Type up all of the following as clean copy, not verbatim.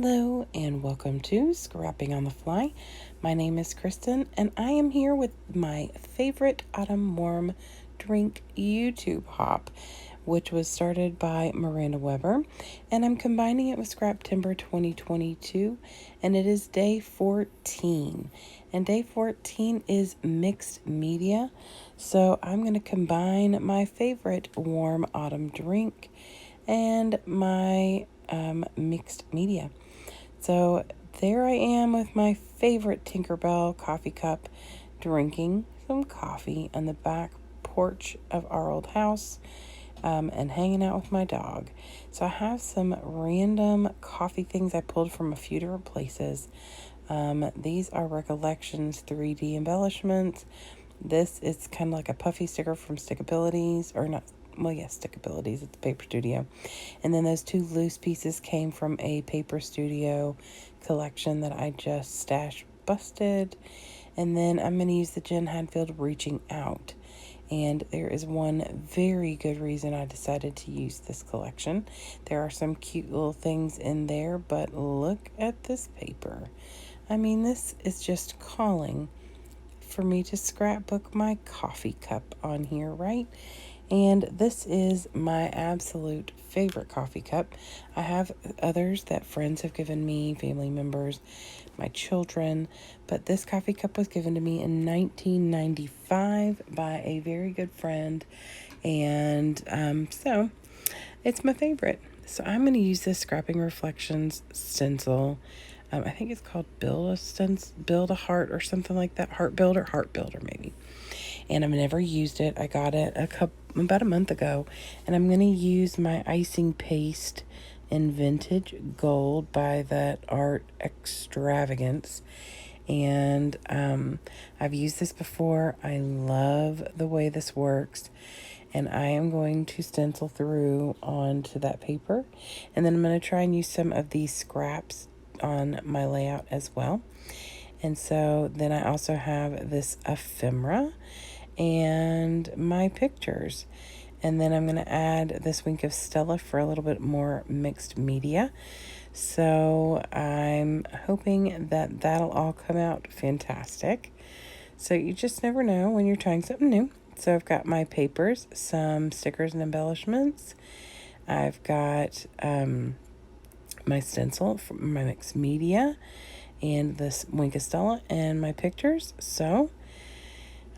Hello and welcome to Scrapping on the Fly. My name is Kristen and I am here with my favorite autumn warm drink YouTube hop, which was started by Miranda Weber, and I'm combining it with Scrap Timber 2022, and it is day 14. And day 14 is mixed media, so I'm going to combine my favorite warm autumn drink and my mixed media. So there I am with my favorite Tinkerbell coffee cup, drinking some coffee on the back porch of our old house, and hanging out with my dog. So I have some random coffee things I pulled from a few different places. These are Recollections 3D embellishments. This is kind of like a puffy sticker from Stickabilities, or not, well, yes, Stickabilities, it's Paper Studio. And then those two loose pieces came from a Paper Studio collection that I just stashed busted. And then I'm going to use the Jen Hadfield Reaching Out. And there is one very good reason I decided to use this collection. There are some cute little things in there, but look at this paper. I mean, this is just calling for me to scrapbook my coffee cup on here, right? And this is my absolute favorite coffee cup. I have others that friends have given me, family members, my children, but this coffee cup was given to me in 1995 by a very good friend, and so it's my favorite. So I'm going to use this Scrapping Reflections stencil. I think it's called Build a Heart or something like that. Heart Builder maybe. And I've never used it. I got it about a month ago, and I'm going to use my icing paste in Vintage Gold by that Art Extravagance. And I've used this before. I love the way this works. And I am going to stencil through onto that paper. And then I'm going to try and use some of these scraps on my layout as well. And so then I also have this ephemera and my pictures. And then I'm going to add this Wink of Stella for a little bit more mixed media. So I'm hoping that that'll all come out fantastic. So you just never know when you're trying something new. So I've got my papers, some stickers and embellishments. I've got my stencil from my mixed media and this Wink of Stella and my pictures. So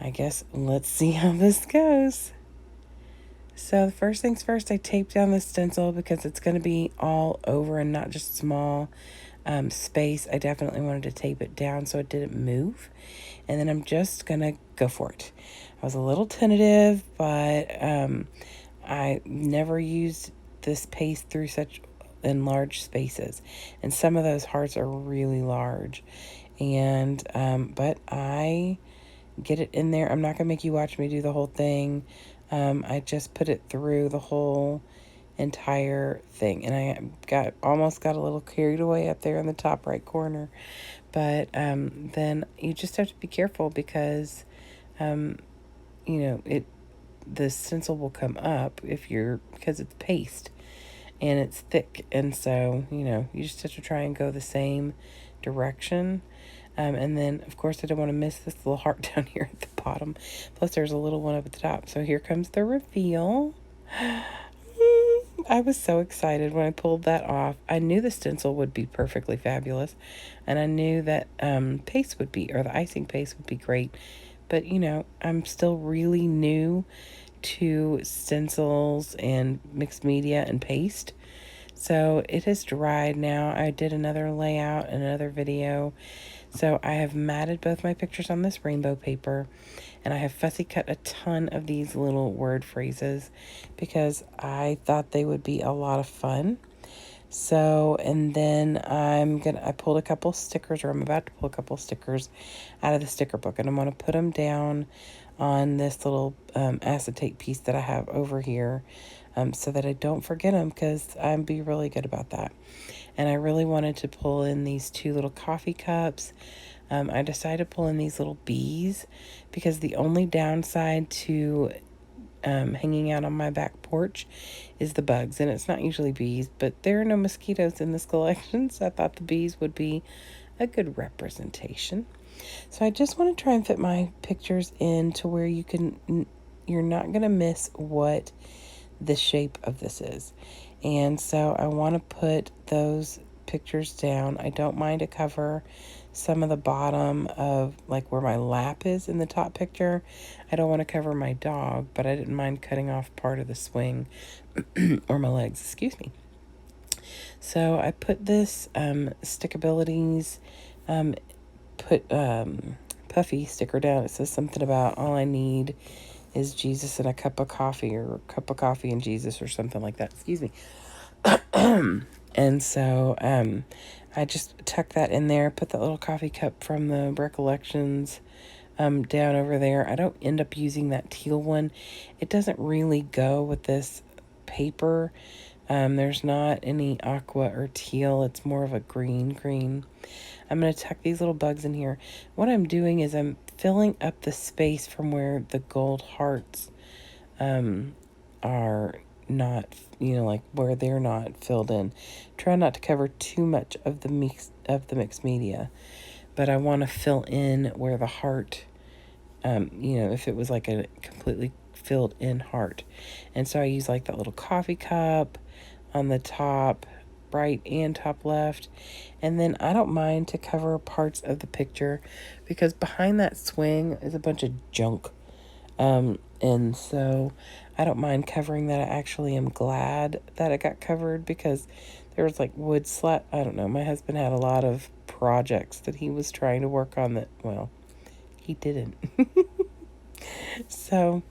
I guess let's see how this goes. So the first things first, I taped down the stencil because it's going to be all over and not just small space. I definitely wanted to tape it down so it didn't move. And then I'm just going to go for it. I was a little tentative, but I never used this paste through such in large spaces. And some of those hearts are really large. And, but I get it in there. I'm not going to make you watch me do the whole thing. I just put it through the whole entire thing. And I almost got a little carried away up there in the top right corner. But then you just have to be careful because, the stencil will come up because it's paste and it's thick. And so, you just have to try and go the same direction. And then, of course, I don't want to miss this little heart down here at the bottom. Plus, there's a little one up at the top. So here comes the reveal. I was so excited when I pulled that off. I knew the stencil would be perfectly fabulous. And I knew that paste would be, or the icing paste would be great. But, I'm still really new to stencils and mixed media and paste. So it has dried now. I did another layout and another video. So I have matted both my pictures on this rainbow paper, and I have fussy cut a ton of these little word phrases because I thought they would be a lot of fun. So, and then I pulled a couple stickers, or I'm about to pull a couple stickers out of the sticker book, and I'm going to put them down on this little acetate piece that I have over here, so that I don't forget them, because I'd be really good about that. And I really wanted to pull in these two little coffee cups. I decided to pull in these little bees because the only downside to hanging out on my back porch is the bugs. And it's not usually bees, but there are no mosquitoes in this collection, so I thought the bees would be a good representation. So I just want to try and fit my pictures in to where you're not going to miss what the shape of this is. And so I want to put those pictures down. I don't mind to cover some of the bottom of like where my lap is in the top picture. I don't want to cover my dog, but I didn't mind cutting off part of the swing or my legs, excuse me. So I put this Stickabilities puffy sticker down. It says something about all I need is Jesus and a cup of coffee, or a cup of coffee and Jesus, or something like that. Excuse me. And so I just tuck that in there, put that little coffee cup from the Recollections down over there. I don't end up using that teal one. It doesn't really go with this paper. There's not any aqua or teal. It's more of a green. I'm going to tuck these little bugs in here. What I'm doing is I'm filling up the space from where the gold hearts are not, like where they're not filled in. Try not to cover too much of the mixed media, but I want to fill in where the heart, if it was like a completely filled in heart. And so I use like that little coffee cup on the top right and top left. And then I don't mind to cover parts of the picture because behind that swing is a bunch of junk. And so I don't mind covering that. I actually am glad that it got covered because there was like wood slat. I don't know. My husband had a lot of projects that he was trying to work on that, well, he didn't. So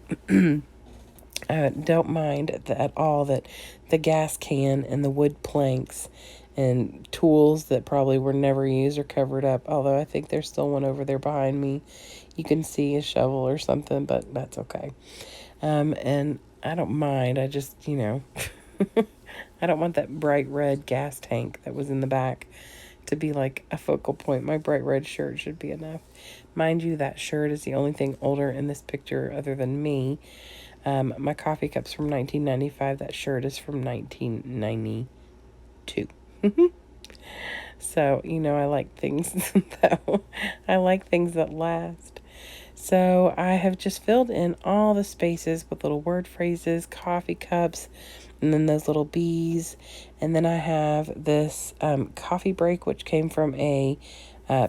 I don't mind at all that the gas can and the wood planks and tools that probably were never used are covered up. Although I think there's still one over there behind me. You can see a shovel or something, but that's okay. And I don't mind. I just, I don't want that bright red gas tank that was in the back to be like a focal point. My bright red shirt should be enough. Mind you, that shirt is the only thing older in this picture other than me. My coffee cup's from 1995. That shirt is from 1992. So, I like things that last. So I have just filled in all the spaces with little word phrases, coffee cups, and then those little bees. And then I have this coffee break, which came from a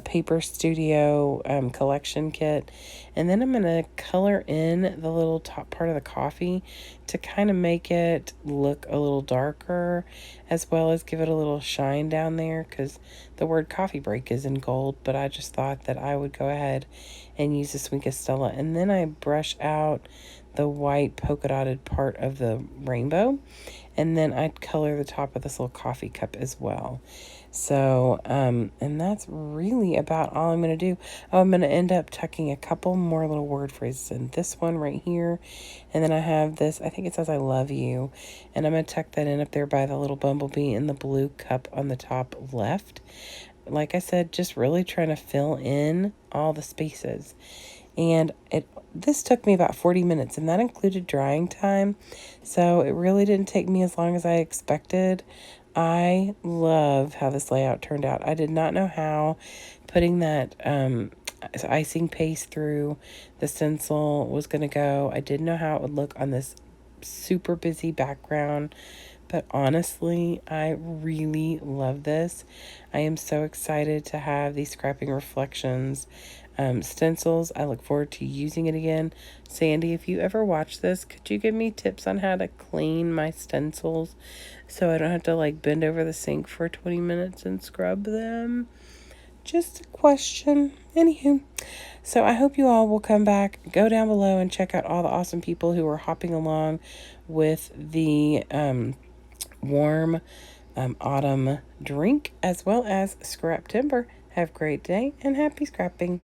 Paper Studio collection kit. And then I'm going to color in the little top part of the coffee to kind of make it look a little darker, as well as give it a little shine down there, because the word coffee break is in gold, but I just thought that I would go ahead and use the Sweet Stella. And then I brush out the white polka dotted part of the rainbow, and then I'd color the top of this little coffee cup as well. So, and that's really about all I'm going to do. Oh, I'm going to end up tucking a couple more little word phrases in this one right here. And then I have this, I think it says I love you. And I'm going to tuck that in up there by the little bumblebee in the blue cup on the top left. Like I said, just really trying to fill in all the spaces. And this took me about 40 minutes, and that included drying time. So it really didn't take me as long as I expected. I love how this layout turned out. I did not know how putting that icing paste through the stencil was going to go. I didn't know how it would look on this super busy background. But honestly, I really love this. I am so excited to have these Scrapping Reflections stencils. I look forward to using it again. Sandy, if you ever watch this, could you give me tips on how to clean my stencils so I don't have to like bend over the sink for 20 minutes and scrub them? Just a question. Anywho, so I hope you all will come back, go down below and check out all the awesome people who are hopping along with the warm autumn drink, as well as scrap timber. Have a great day and happy scrapping.